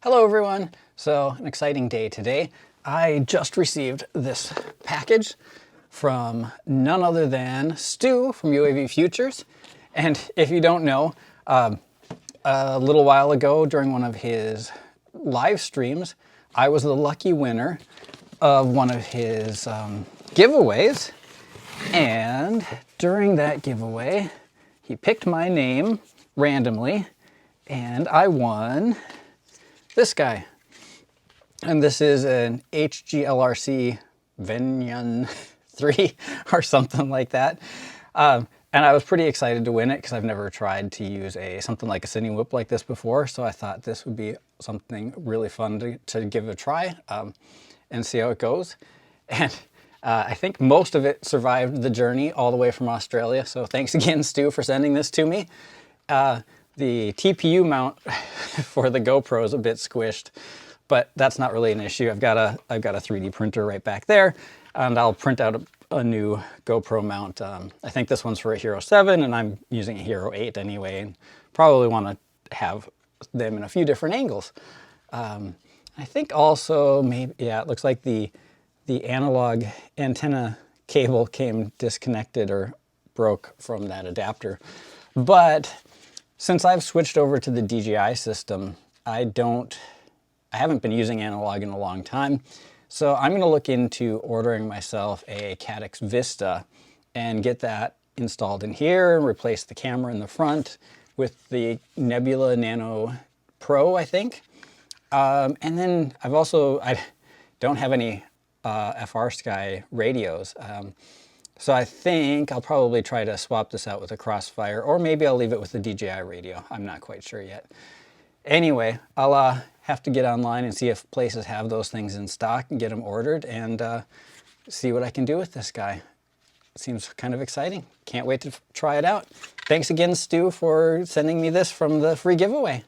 Hello everyone! So, an exciting day today. I just received this package from none other than Stu from UAV Futures. And if you don't know, a little while ago during one of his live streams, I was the lucky winner of one of his giveaways. And during that giveaway, he picked my name randomly and I won this guy. And this is an HGLRC Venyan 3 or something like that. And I was pretty excited to win it because I've never tried to use something like a sitting whip like this before. So I thought this would be something really fun to give a try and see how it goes. And I think most of it survived the journey all the way from Australia. So thanks again, Stu, for sending this to me. The TPU mount for the GoPro is a bit squished, but that's not really an issue. I've got a 3D printer right back there, and I'll print out a new GoPro mount. I think this one's for a Hero 7, and I'm using a Hero 8 anyway, and probably want to have them in a few different angles. I think also maybe, yeah, it looks like the analog antenna cable came disconnected or broke from that adapter. But since I've switched over to the DJI system, I haven't been using analog in a long time. So I'm going to look into ordering myself a Caddx Vista and get that installed in here and replace the camera in the front with the Nebula Nano Pro, I think. And then I don't have any FrSky radios. So I think I'll probably try to swap this out with a Crossfire, or maybe I'll leave it with the DJI radio. I'm not quite sure yet. Anyway, I'll have to get online and see if places have those things in stock and get them ordered and see what I can do with this guy. It seems kind of exciting. Can't wait to try it out. Thanks again, Stu, for sending me this from the free giveaway.